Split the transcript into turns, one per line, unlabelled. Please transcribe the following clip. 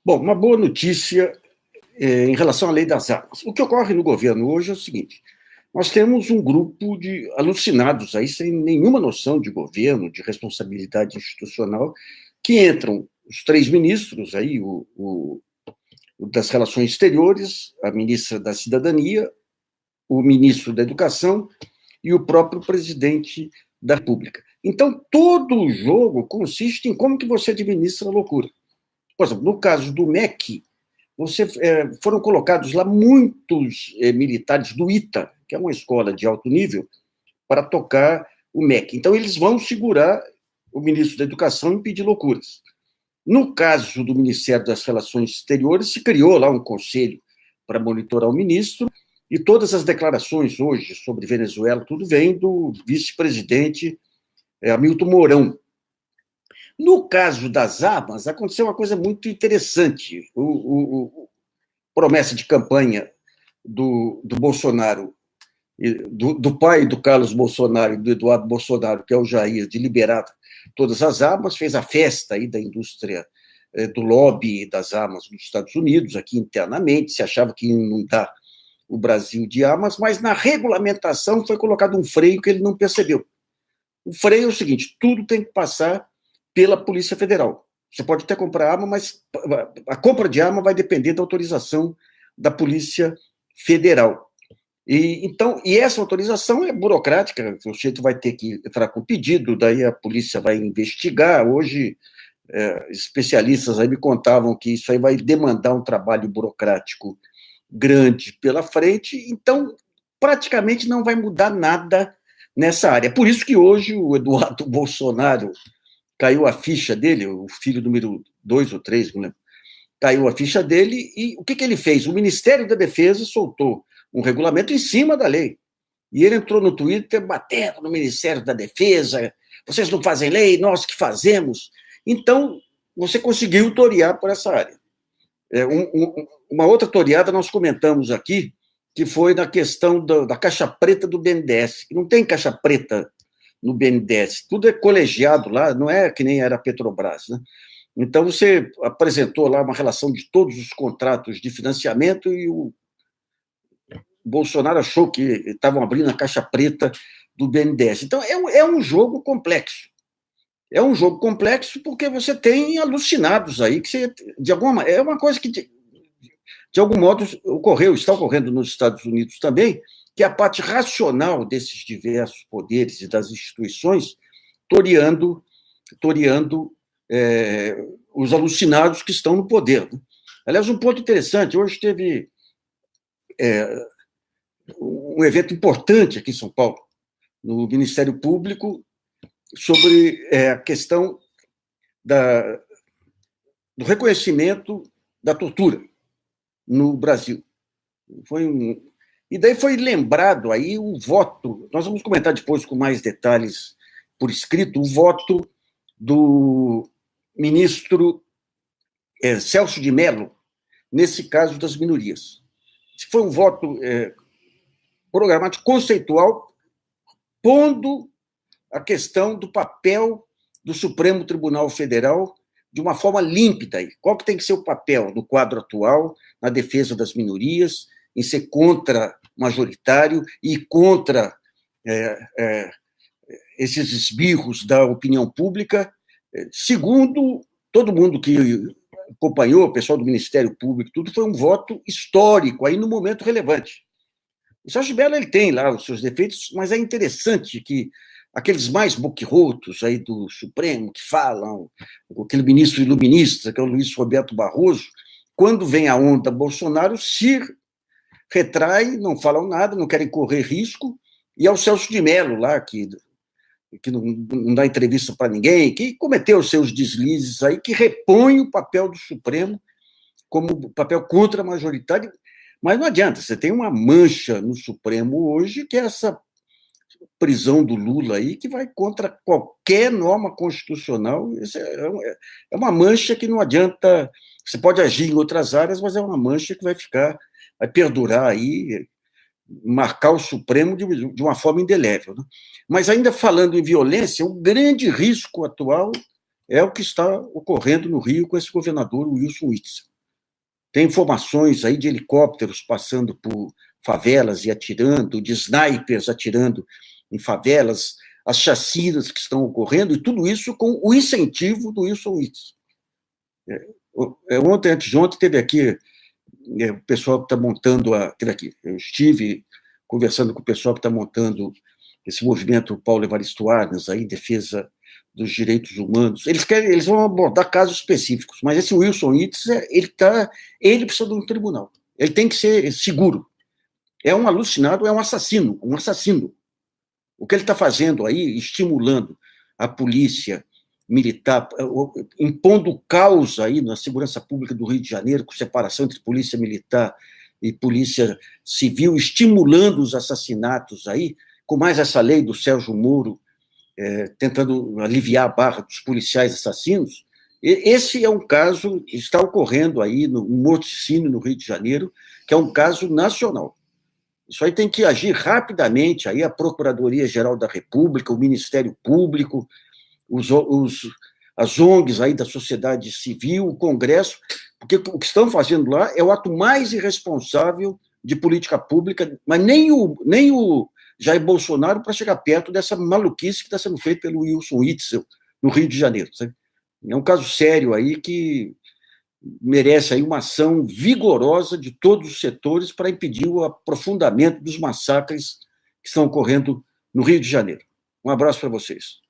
Bom, uma boa notícia em relação à lei das armas. O que ocorre no governo hoje é o seguinte: nós temos um grupo de alucinados aí, sem nenhuma noção de governo, de responsabilidade institucional, que entram os três ministros aí, o das Relações Exteriores, a ministra da Cidadania, o ministro da Educação e o próprio presidente da República. Então, todo o jogo consiste em como que você administra a loucura. Por exemplo, no caso do MEC, foram colocados lá muitos militares do ITA, que é uma escola de alto nível, para tocar o MEC. Então, eles vão segurar o ministro da Educação e impedir loucuras. No caso do Ministério das Relações Exteriores, se criou lá um conselho para monitorar o ministro, e todas as declarações hoje sobre Venezuela, tudo vem do vice-presidente Hamilton Mourão. No caso das armas, aconteceu uma coisa muito interessante. Promessa de campanha do Bolsonaro, do pai do Carlos Bolsonaro e do Eduardo Bolsonaro, que é o Jair, de liberar todas as armas, fez a festa aí da indústria do lobby das armas nos Estados Unidos, aqui internamente, se achava que ia inundar o Brasil de armas, mas na regulamentação foi colocado um freio que ele não percebeu. O freio é o seguinte: tudo tem que passar pela Polícia Federal. Você pode até comprar arma, mas a compra de arma vai depender da autorização da Polícia Federal. E essa autorização é burocrática, o sujeito vai ter que entrar com pedido, daí a polícia vai investigar. Hoje, especialistas aí me contavam que isso aí vai demandar um trabalho burocrático grande pela frente, então praticamente não vai mudar nada nessa área. Por isso que hoje o Eduardo Bolsonaro caiu a ficha dele, o filho número 2 ou 3, não lembro, caiu a ficha dele, e o que ele fez? O Ministério da Defesa soltou um regulamento em cima da lei, e ele entrou no Twitter batendo no Ministério da Defesa: vocês não fazem lei, nós que fazemos. Então, você conseguiu torear por essa área. Uma outra toreada nós comentamos aqui, que foi na questão da caixa preta do BNDES, que não tem caixa preta no BNDES, tudo é colegiado lá, não é que nem era a Petrobras, né? Então, você apresentou lá uma relação de todos os contratos de financiamento e o Bolsonaro achou que estavam abrindo a caixa preta do BNDES. Então, é um jogo complexo. É um jogo complexo porque você tem alucinados aí, que você, é uma coisa que, de algum modo, está ocorrendo nos Estados Unidos também, que é a parte racional desses diversos poderes e das instituições toreando os alucinados que estão no poder. Aliás, um ponto interessante: hoje teve um evento importante aqui em São Paulo, no Ministério Público, sobre a questão do reconhecimento da tortura no Brasil. E daí foi lembrado aí o voto, nós vamos comentar depois com mais detalhes por escrito, o voto do ministro Celso de Mello, nesse caso das minorias. Foi um voto programático conceitual, pondo a questão do papel do Supremo Tribunal Federal de uma forma límpida. Qual que tem que ser o papel do quadro atual na defesa das minorias, em ser contra-majoritário e contra esses esbirros da opinião pública. Segundo todo mundo que acompanhou, o pessoal do Ministério Público, tudo, foi um voto histórico, aí no momento relevante. O Celso Mello, ele tem lá os seus defeitos, mas é interessante que aqueles mais boquirrotos aí do Supremo, que falam, aquele ministro iluminista, que é o Luiz Roberto Barroso, quando vem a onda Bolsonaro, se retrai, não falam nada, não querem correr risco, e é o Celso de Mello lá, que não dá entrevista para ninguém, que cometeu os seus deslizes aí, que repõe o papel do Supremo como papel contra-majoritário. Mas não adianta, você tem uma mancha no Supremo hoje, que é essa prisão do Lula aí, que vai contra qualquer norma constitucional. Isso é uma mancha que não adianta. Você pode agir em outras áreas, mas é uma mancha que vai perdurar aí, marcar o Supremo de uma forma indelével, né? Mas, ainda falando em violência, o grande risco atual é o que está ocorrendo no Rio com esse governador, Wilson Witzel. Tem informações aí de helicópteros passando por favelas e atirando, de snipers atirando em favelas, as chacinas que estão ocorrendo, e tudo isso com o incentivo do Wilson Witzel. Ontem, antes de ontem, teve aqui o pessoal que está montando teve aqui, eu estive conversando com o pessoal que está montando esse movimento Paulo Evaristo Arnas, aí, em defesa dos direitos humanos. Eles vão abordar casos específicos, mas esse Wilson Witzel, ele precisa de um tribunal. Ele tem que ser seguro. É um alucinado, é um assassino, um assassino. O que ele está fazendo aí, estimulando a polícia militar, impondo caos aí na segurança pública do Rio de Janeiro, com separação entre polícia militar e polícia civil, estimulando os assassinatos aí, com mais essa lei do Sérgio Moro, tentando aliviar a barra dos policiais assassinos. Esse é um caso que está ocorrendo aí no Morticínio, no Rio de Janeiro, que é um caso nacional. Isso aí tem que agir rapidamente, aí a Procuradoria-Geral da República, o Ministério Público, as ONGs aí da sociedade civil, o Congresso, porque o que estão fazendo lá é o ato mais irresponsável de política pública, mas nem o Jair Bolsonaro para chegar perto dessa maluquice que está sendo feita pelo Wilson Witzel no Rio de Janeiro. Sabe? É um caso sério aí que merece aí uma ação vigorosa de todos os setores para impedir o aprofundamento dos massacres que estão ocorrendo no Rio de Janeiro. Um abraço para vocês.